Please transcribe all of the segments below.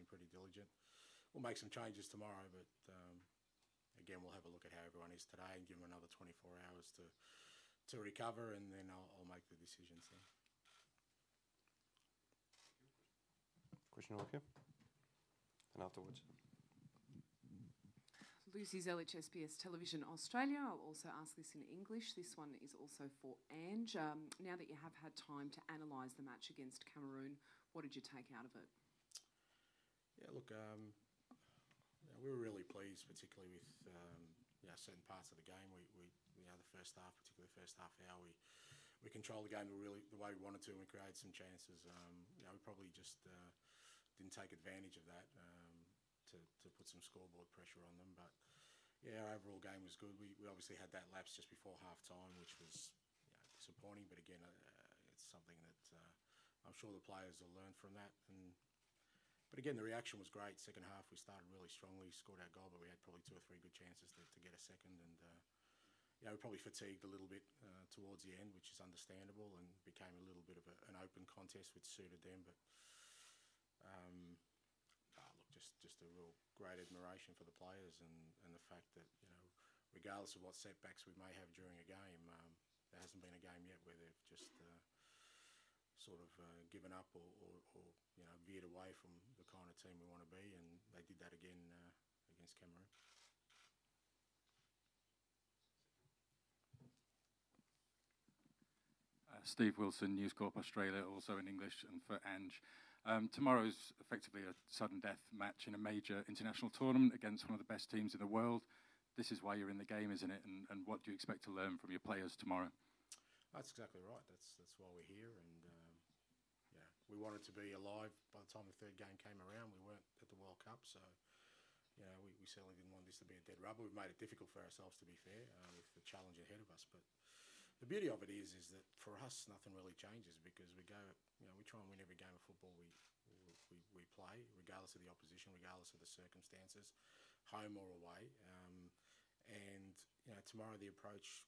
pretty diligent. We'll make some changes tomorrow, but again, we'll have a look at how everyone is today and give them another 24 hours to recover, and then I'll make the decisions then. Question over here, and afterwards. Lucy Zelich, SBS Television Australia. I'll also ask this in English. This one is also for Ange. Now that you have had time to analyse the match against Cameroon, what did you take out of it? Yeah, look, we were really pleased, particularly with certain parts of the game. We the first half, particularly the first half hour, we controlled the game really the way we wanted to, and we created some chances. We probably just didn't take advantage of that. To put some scoreboard pressure on them, but yeah, our overall game was good. We obviously had that lapse just before half time, which was disappointing, but again, it's something that I'm sure the players will learn from that. But again, the reaction was great. Second half, we started really strongly, scored our goal, but we had probably 2 or 3 good chances to get a second, and we probably fatigued a little bit towards the end, which is understandable, and became a little bit of an open contest, which suited them, but look, just a real great admiration for the players, and the fact that, regardless of what setbacks we may have during a game, there hasn't been a game yet where they've just sort of given up or veered away from the kind of team we want to be, and they did that again against Cameroon. Steve Wilson, News Corp Australia, also in English, and for Ange. Tomorrow's effectively a sudden death match in a major international tournament against one of the best teams in the world. This is why you're in the game, isn't it? And what do you expect to learn from your players tomorrow? That's exactly right. That's why we're here, and we wanted to be alive by the time the third game came around. We weren't at the World Cup, so we certainly didn't want this to be a dead rubber. We've made it difficult for ourselves, to be fair, with the challenge ahead of us, but the beauty of it is that for us, nothing really changes, because we go, we try and win every game of football we play, regardless of the opposition, regardless of the circumstances, home or away. And tomorrow the approach,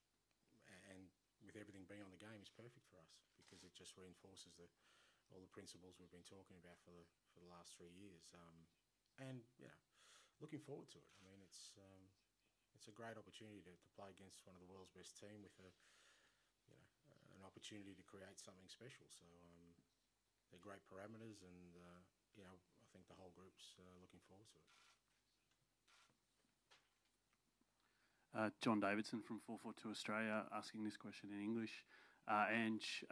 and with everything being on the game, is perfect for us, because it just reinforces all the principles we've been talking about for the last 3 years. And looking forward to it. I mean, it's a great opportunity to play against one of the world's best team with an opportunity to create something special. So they're great parameters, and I think the whole group's looking forward to it. John Davidson from 442 Australia, asking this question in English. Ange,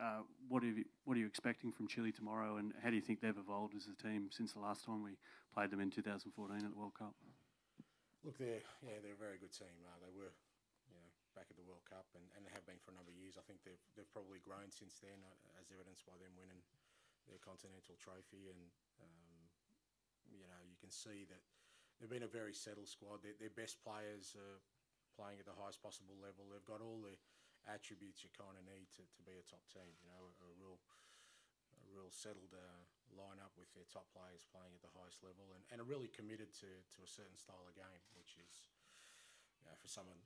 what are you expecting from Chile tomorrow, and how do you think they've evolved as a team since the last time we played them in 2014 at the World Cup? Look, they're a very good team. They were back at the World Cup, and have been for a number of years. I think they've probably grown since then, as evidenced by them winning their continental trophy, and you can see that they've been a very settled squad. Their best players are playing at the highest possible level. They've got all the attributes you kind of need to be a top team. A real settled line-up with their top players playing at the highest level, and are really committed to a certain style of game, which is, for someone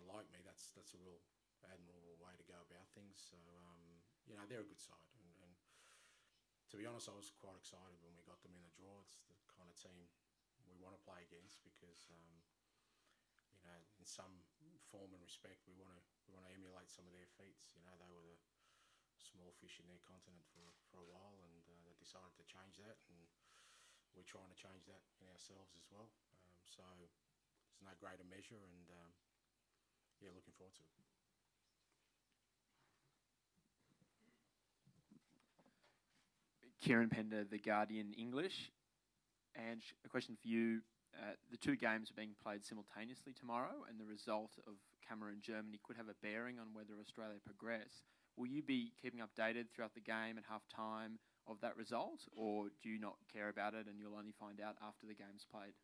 like me, that's a real admirable way to go about things. So they're a good side, and to be honest, I was quite excited when we got them in the draw. It's the kind of team we want to play against, because in some form and respect, we want to emulate some of their feats. They were the small fish in their continent for a while, and they decided to change that, and we're trying to change that in ourselves as well. So there's no greater measure, and looking forward to it. Kieran Pender, The Guardian English. And a question for you. The 2 games are being played simultaneously tomorrow, and the result of Cameroon-Germany could have a bearing on whether Australia progress. Will you be keeping updated throughout the game at half-time of that result, or do you not care about it and you'll only find out after the game's played?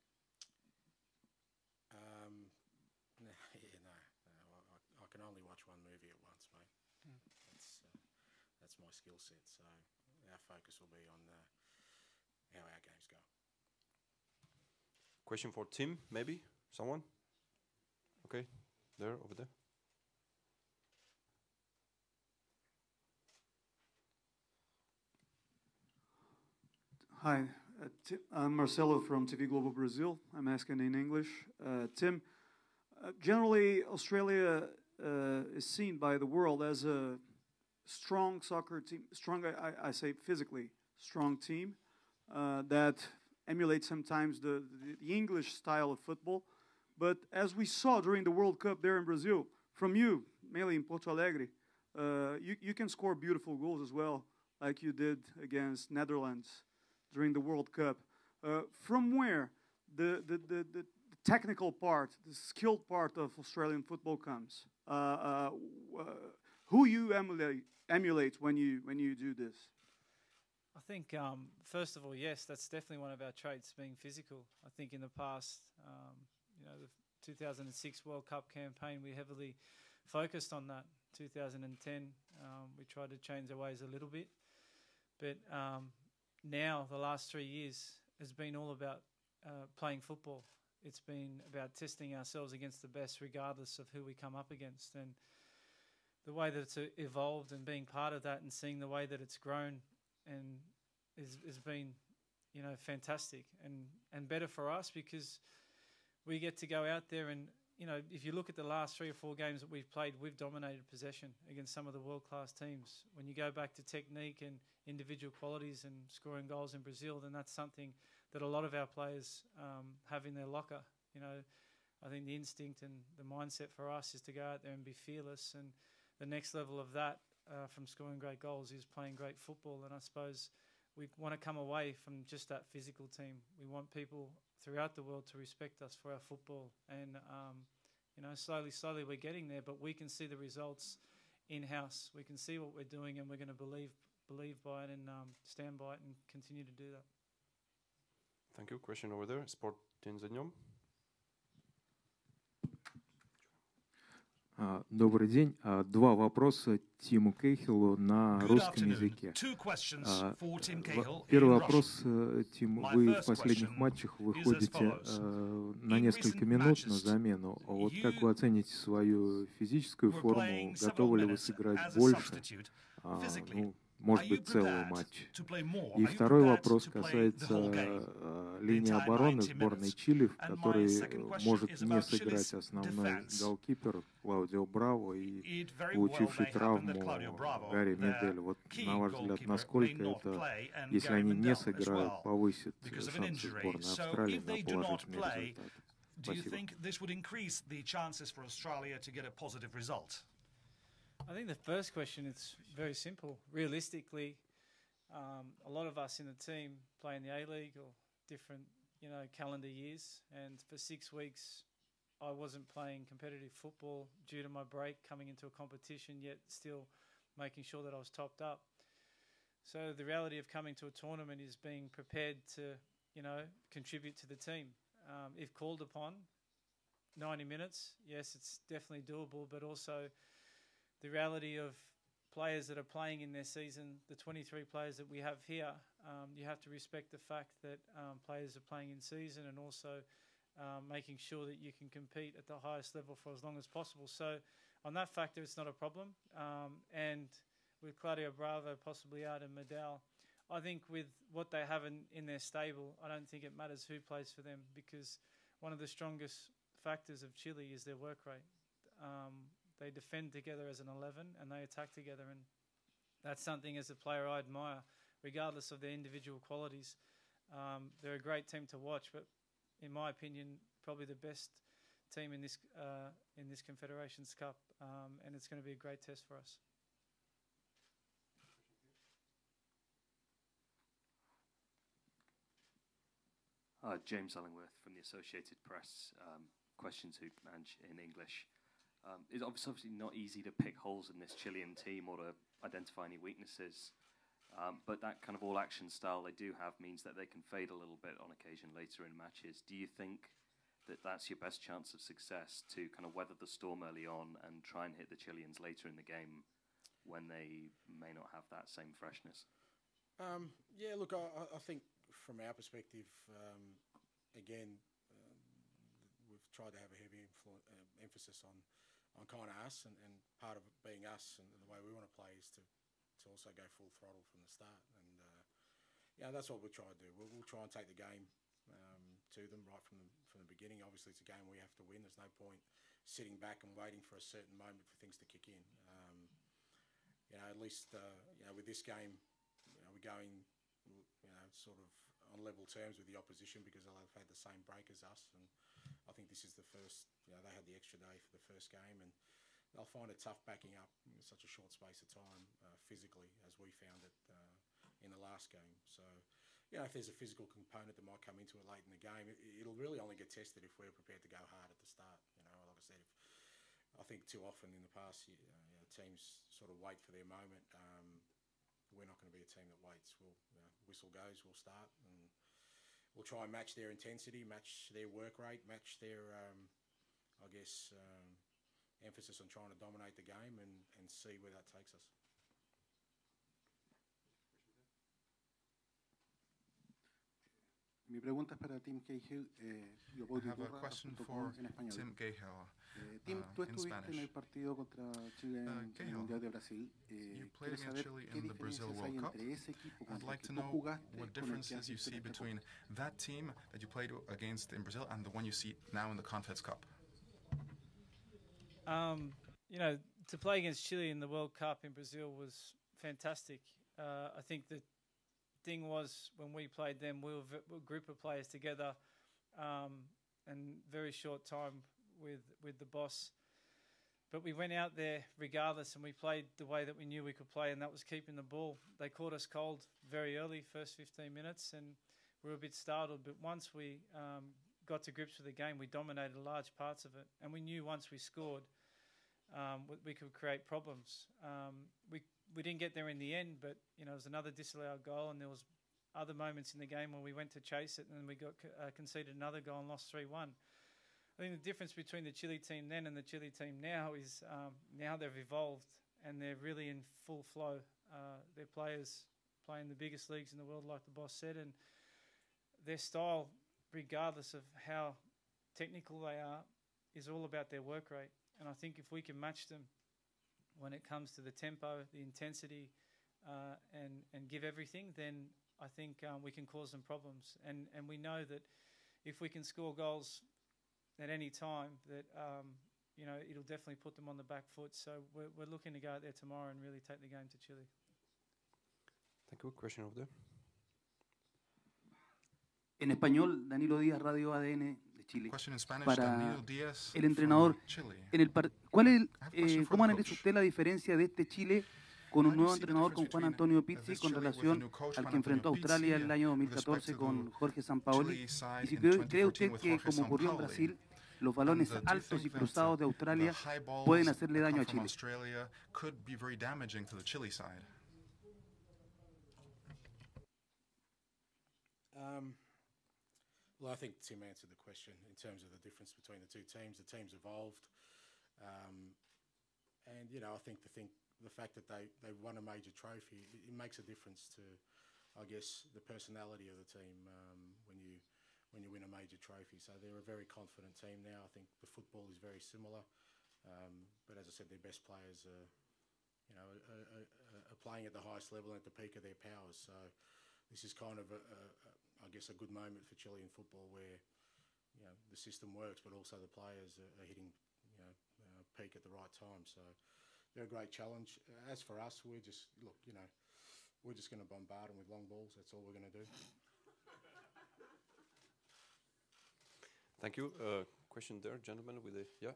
No. I can only watch one movie at once, mate. That's my skill set. So our focus will be on how our games go. Question for Tim, maybe? Someone? Okay, over there. Hi, I'm Marcelo from TV Globo Brazil. I'm asking in English. Tim, generally Australia is seen by the world as a strong soccer team, strong, I say physically, strong team that emulates sometimes the English style of football. But as we saw during the World Cup there in Brazil, from you, mainly in Porto Alegre, you can score beautiful goals as well, like you did against Netherlands during the World Cup. From where the technical part, the skilled part of Australian football comes? Who you emulate when you do this? I think, first of all, yes, that's definitely one of our traits, being physical. I think in the past, the 2006 World Cup campaign, we heavily focused on that. 2010, we tried to change our ways a little bit. But now, the last 3 years, has been all about playing football. It's been about testing ourselves against the best, regardless of who we come up against. And the way that it's evolved and being part of that and seeing the way that it's grown and has been, fantastic and better for us, because we get to go out there and, if you look at the last 3 or 4 games that we've played, we've dominated possession against some of the world-class teams. When you go back to technique and individual qualities and scoring goals in Brazil, then that's something that a lot of our players have in their locker. I think the instinct and the mindset for us is to go out there and be fearless. And the next level of that, from scoring great goals, is playing great football. And I suppose we want to come away from just that physical team. We want people throughout the world to respect us for our football. And, slowly we're getting there, but we can see the results in-house. We can see what we're doing, and we're going to believe by it and stand by it and continue to do that. Thank you. Question over there. Sport за днем. Добрый день. 2 вопроса Тиму Кейхилу на русском языке. Первый вопрос, Тим, вы в последних матчах выходите на несколько минут на замену. Вот как вы оцените свою физическую форму? Готовы ли вы сыграть больше? Может быть, целый матч. И второй вопрос касается линии обороны сборной Чили, в которой может не сыграть основной голкипер Клаудио Браво и получивший травму Гарри Медель. Вот, на ваш взгляд, насколько это, если они не сыграют, повысит шансы сборной Австралии на положительный результат? Спасибо. I think the first question, it's very simple. Realistically, a lot of us in the team play in the A-League or different, calendar years. And for 6 weeks, I wasn't playing competitive football due to my break coming into a competition, yet still making sure that I was topped up. So the reality of coming to a tournament is being prepared to, contribute to the team. If called upon, 90 minutes, yes, it's definitely doable, but also the reality of players that are playing in their season, the 23 players that we have here, you have to respect the fact that players are playing in season, and also making sure that you can compete at the highest level for as long as possible. So on that factor, it's not a problem. And with Claudio Bravo possibly out and Medel, I think with what they have in their stable, I don't think it matters who plays for them, because one of the strongest factors of Chile is their work rate. They defend together as an 11 and they attack together, and that's something as a player I admire, regardless of their individual qualities. They're a great team to watch, but in my opinion, probably the best team in this Confederations Cup, and it's going to be a great test for us. James Ellingworth from the Associated Press. Question to Ange in English. It's obviously not easy to pick holes in this Chilean team or to identify any weaknesses, but that kind of all-action style they do have means that they can fade a little bit on occasion later in matches. Do you think that that's your best chance of success, to kind of weather the storm early on and try and hit the Chileans later in the game when they may not have that same freshness? Yeah, look, I think from our perspective, again, we've tried to have a heavy emphasis on kind of us, and part of it being us and the way we want to play is to also go full throttle from the start. And yeah, that's what we'll try to do. We'll try and take the game to them right from the beginning. Obviously, it's a game we have to win. There's no point sitting back and waiting for a certain moment for things to kick in. At least with this game, we're going sort of on level terms with the opposition because they'll have had the same break as us, and I think this is the first. They had the extra day for the first game, and they'll find it tough backing up in such a short space of time physically as we found it in the last game. So, if there's a physical component that might come into it late in the game, it'll really only get tested if we're prepared to go hard at the start. Like I said, I think too often in the past, teams sort of wait for their moment. We're not going to be a team that waits. Whistle goes, we'll start, and we'll try and match their intensity, match their work rate, match their, emphasis on trying to dominate the game and see where that takes us. Mi pregunta es para Tim Cahill. Yo voy I have a question for Tim Cahill. Tim, tú in estuviste en el Spanish. partido contra Chile en el Cahill, Mundial de Brasil. you played Quiero against saber Chile qué in the Brazil diferencias hay World Cup. entre ese equipo I'd contra el like que to tú know jugaste what con el que has differences you visto en see esta between Copa. that team that you played against in Brazil and the one you see now in the Confeds Cup. To play against Chile in the World Cup in Brazil was fantastic. I think the thing was when we played them, we were a group of players together, and very short time with the boss. But we went out there regardless, and we played the way that we knew we could play, and that was keeping the ball. They caught us cold very early, first 15 minutes, and we were a bit startled. But once we got to grips with the game, we dominated large parts of it, and we knew once we scored, we could create problems. We didn't get there in the end, but it was another disallowed goal, and there was other moments in the game where we went to chase it, and then we got conceded another goal and lost 3-1. I think the difference between the Chile team then and the Chile team now is now they've evolved and they're really in full flow. Their players play in the biggest leagues in the world, like the boss said, and their style, regardless of how technical they are, is all about their work rate. And I think if we can match them when it comes to the tempo, the intensity, and give everything, then I think we can cause them problems. And we know that if we can score goals at any time, that it'll definitely put them on the back foot. So we're looking to go out there tomorrow and really take the game to Chile. Thank you. Question over there. En español, Danilo Díaz, Radio ADN de Chile. Question in Spanish, Para Danilo Díaz el entrenador, from Chile. ¿cómo analiza usted la diferencia de este Chile con un nuevo entrenador, con Juan Antonio Pizzi, con relación al que enfrentó a Australia en el año 2014 con Jorge Sampaoli? Y si cree usted que, como ocurrió en Brasil, los balones altos y cruzados de Australia pueden hacerle daño a Chile? Well, I think Tim answered the question in terms of the difference between the two teams. The teams evolved, and I think the fact that they won a major trophy, it makes a difference to, I guess, the personality of the team when you win a major trophy. So they're a very confident team now. I think the football is very similar, but as I said, their best players are playing at the highest level and at the peak of their powers. So this is kind of I guess a good moment for Chilean football where the system works, but also the players are hitting peak at the right time. So they're a great challenge. As for us, we're just we're just going to bombard them with long balls. That's all we're going to do. Thank you. Question there, gentleman, with the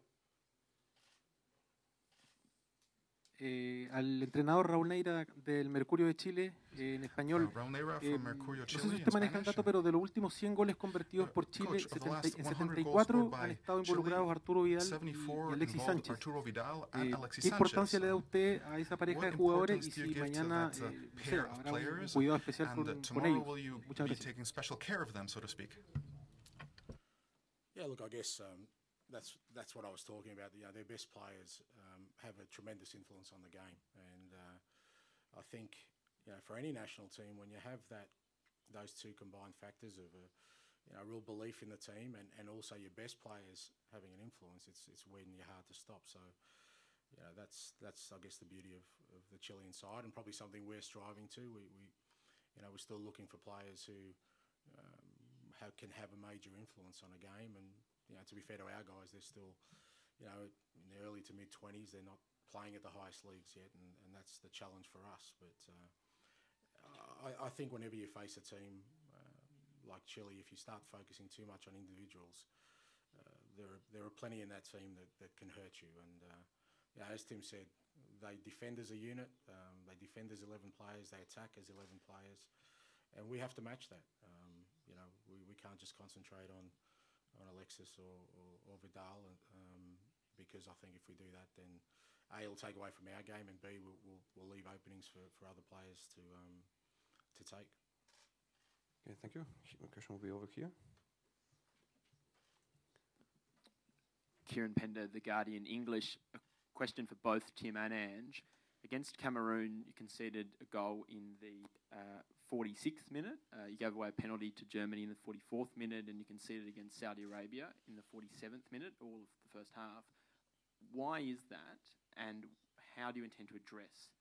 al entrenador Raúl Neira del Mercurio de Chile, en español. No sé si usted maneja el dato, pero de los últimos 100 goles convertidos por Chile, en 74 han estado involucrados Arturo Vidal y Alexis Sánchez. ¿Qué importancia le da usted a esa pareja de jugadores y si mañana habrá un cuidado especial con ellos? Muchas gracias. Yeah, look, I guess that's what I was talking about. Their best players have a tremendous influence on the game, and I think for any national team, when you have those two combined factors of a real belief in the team and also your best players having an influence, it's when you're hard to stop. So that's I guess the beauty of the Chilean side, and probably something we're striving to. We we're still looking for players who can have a major influence on a game. And to be fair to our guys, they're still in the early to mid 20s. They're not playing at the highest leagues yet, and that's the challenge for us. But I think whenever you face a team like Chile, if you start focusing too much on individuals, there are plenty in that team that can hurt you. And as Tim said, they defend as a unit, they defend as 11 players, they attack as 11 players, and we have to match that. We can't just concentrate on Alexis or Vidal, because I think if we do that, then A, it'll take away from our game, and B, we'll leave openings for other players to take. Okay, thank you. The question will be over here. Kieran Pender, The Guardian English. A question for both Tim and Ange. Against Cameroon, you conceded a goal in the 46th minute. You gave away a penalty to Germany in the 44th minute, and you conceded against Saudi Arabia in the 47th minute, all of the first half. Why is that, and how do you intend to address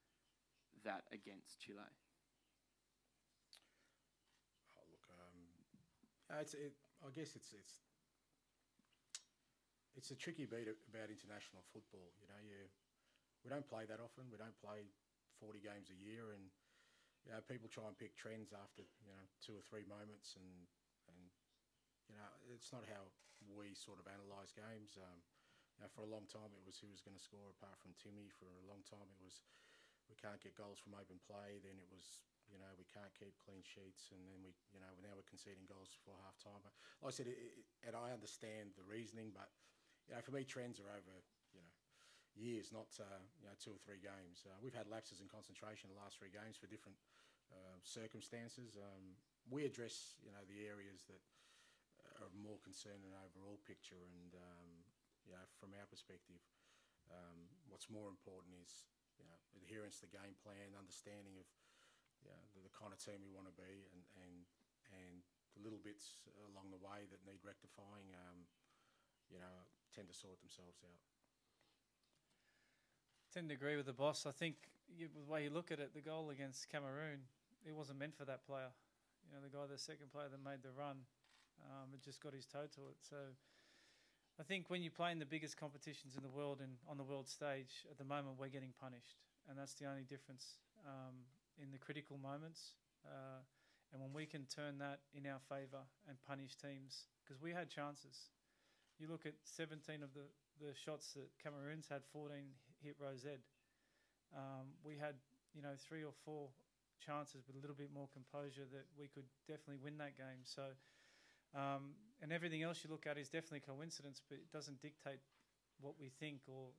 that against Chile? I guess it's a tricky beat about international football. We don't play that often. We don't play 40 games a year, and people try and pick trends after 2 or 3 moments, and it's not how we sort of analyse games. For a long time it was who was going to score apart from Timmy. For a long time it was we can't get goals from open play. Then it was we can't keep clean sheets, and then now we're conceding goals before half time. But like I said, and I understand the reasoning, but for me trends are over years, not 2 or 3 games. We've had lapses in concentration the last 3 games for different circumstances. We address the areas that are more concerned in an overall picture, and from our perspective, what's more important is adherence to the game plan, understanding of the kind of team we want to be, and the little bits along the way that need rectifying tend to sort themselves out. Tend to agree with the boss. I think the way you look at it, the goal against Cameroon, it wasn't meant for that player. The second player that made the run, it just got his toe to it. So I think when you play in the biggest competitions in the world and on the world stage, at the moment we're getting punished, and that's the only difference in the critical moments. And when we can turn that in our favour and punish teams, because we had chances. You look at 17 of the shots that Cameroon's had, 14 hit row Z. We had 3 or 4 chances with a little bit more composure that we could definitely win that game. So and everything else you look at is definitely coincidence, but it doesn't dictate what we think or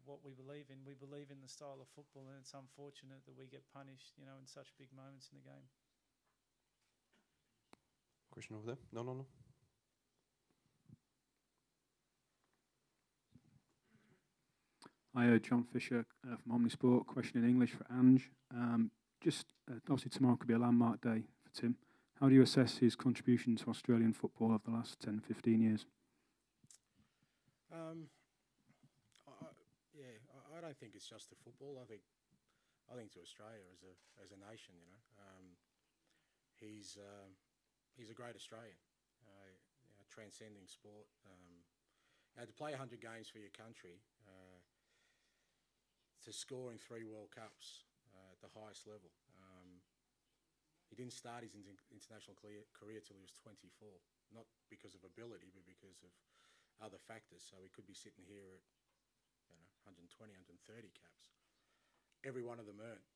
what we believe in. We believe in the style of football, and it's unfortunate that we get punished in such big moments in the game. Question over there? No. Hi, John Fisher from Omnisport. Question in English for Ange. Obviously tomorrow could be a landmark day for Tim. How do you assess his contribution to Australian football over the last 10, 15 years? I don't think it's just to football. I think to Australia as a nation. He's a great Australian, transcending sport. To play 100 games for your country, to score in 3 World Cups at the highest level. He didn't start his international career till he was 24, not because of ability, but because of other factors. So he could be sitting here at 120, 130 caps. Every one of them earned.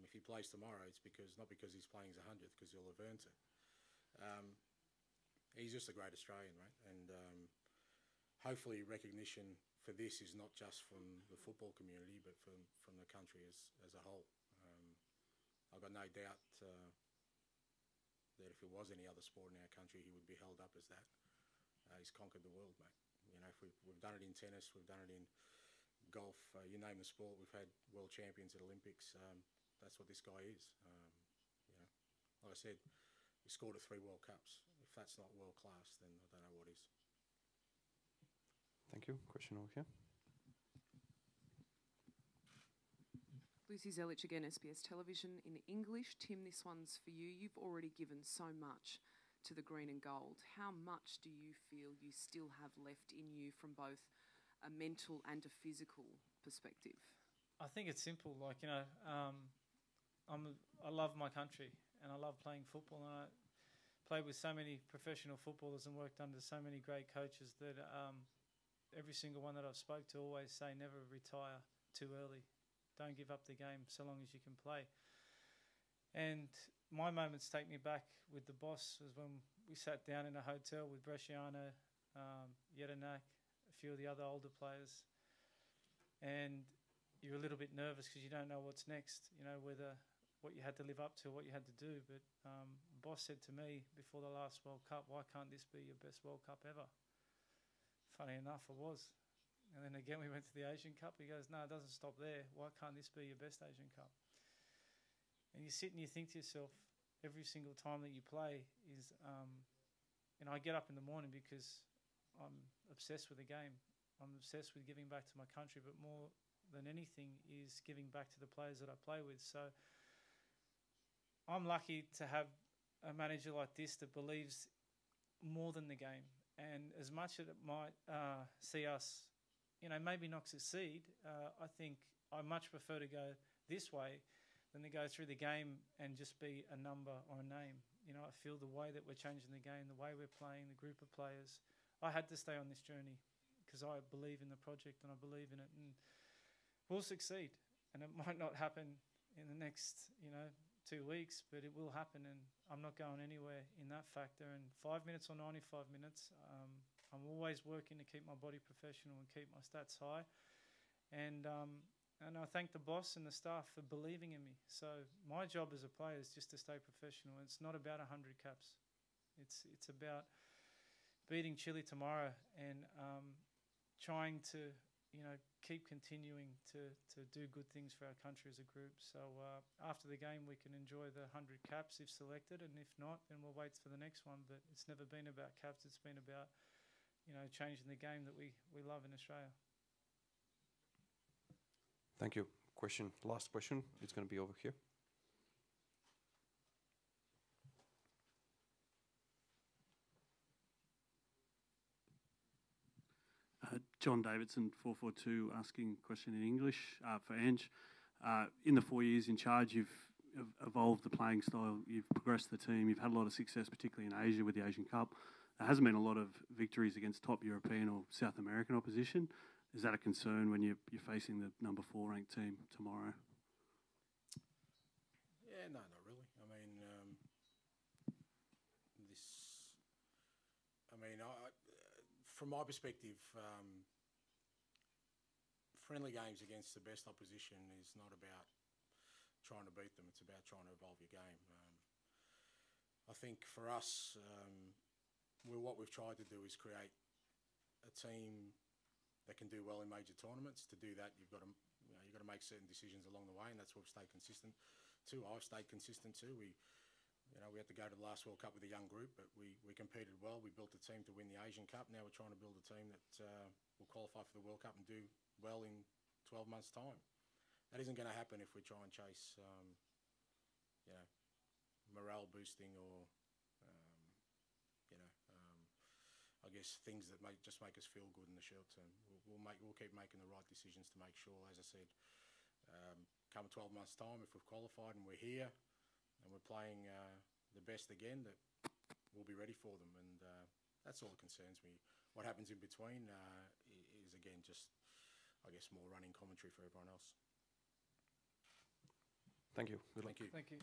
If he plays tomorrow, it's not because he's playing his 100th, because he'll have earned it. He's just a great Australian, right? And hopefully recognition for this is not just from the football community, but from the country as a whole. I've got no doubt that if it was any other sport in our country, he would be held up as that. He's conquered the world, mate. If we've done it in tennis, we've done it in golf, you name the sport, we've had world champions at Olympics. That's what this guy is. Like I said, he scored at 3 World Cups. If that's not world class, then I don't know what is. Thank you. Question over here. Lucy Zelic again, SBS Television in English. Tim, this one's for you. You've already given so much to the green and gold. How much do you feel you still have left in you from both a mental and a physical perspective? I think it's simple. Like, you know, I love my country and I love playing football, and I played with so many professional footballers and worked under so many great coaches that every single one that I've spoke to always say never retire too early. Don't give up the game so long as you can play. And my moments take me back with the boss was when we sat down in a hotel with Bresciano, Jedinak, a few of the other older players, and you're a little bit nervous because you don't know what's next, you know, whether what you had to live up to, what you had to do. But boss said to me before the last World Cup, why can't this be your best World Cup ever? Funny enough, it was. And then again, we went to the Asian Cup. He goes, no, it doesn't stop there. Why can't this be your best Asian Cup? And you sit and you think to yourself, every single time that you play is, you know, I get up in the morning because I'm obsessed with the game. I'm obsessed with giving back to my country, but more than anything is giving back to the players that I play with. So I'm lucky to have a manager like this that believes more than the game. And as much as it might see us, you know, maybe not succeed, I think I much prefer to go this way than to go through the game and just be a number or a name. You know, I feel the way that we're changing the game, the way we're playing, the group of players. I had to stay on this journey because I believe in the project and I believe in it, and we'll succeed. And it might not happen in the next, you know, 2 weeks, but it will happen, and I'm not going anywhere in that factor. And 5 minutes or 95 minutes, I'm always working to keep my body professional and keep my stats high. And I thank the boss and the staff for believing in me. So my job as a player is just to stay professional. It's not about 100 caps. It's about beating Chile tomorrow and trying to, you know, keep continuing to do good things for our country as a group. So after the game, we can enjoy the 100 caps if selected, and if not, then we'll wait for the next one. But it's never been about caps. It's been about, you know, changing the game that we love in Australia. Thank you. Last question. It's going to be over here. John Davidson, 442, asking a question in English for Ange. In the 4 years in charge, you've evolved the playing style, you've progressed the team, you've had a lot of success, particularly in Asia with the Asian Cup. There hasn't been a lot of victories against top European or South American opposition. Is that a concern when you're facing the number 4 ranked team tomorrow? Yeah, no, not really. I mean, from my perspective, friendly games against the best opposition is not about trying to beat them. It's about trying to evolve your game. I think for us, what we've tried to do is create a team that can do well in major tournaments. To do that, you've got to make certain decisions along the way, and that's what we've stayed consistent to. I've stayed consistent too. We had to go to the last World Cup with a young group, but we competed well. We built a team to win the Asian Cup. Now we're trying to build a team that will qualify for the World Cup and do well in 12 months' time. That isn't going to happen if we try and chase, morale boosting or, I guess things that just make us feel good in the short term. We'll keep making the right decisions to make sure, as I said, come 12 months' time, if we've qualified and we're here and we're playing the best again, that we'll be ready for them. And that's all that concerns me. What happens in between is, again, just, I guess, more running commentary for everyone else. Thank you. Good luck. Thank you. Thank you.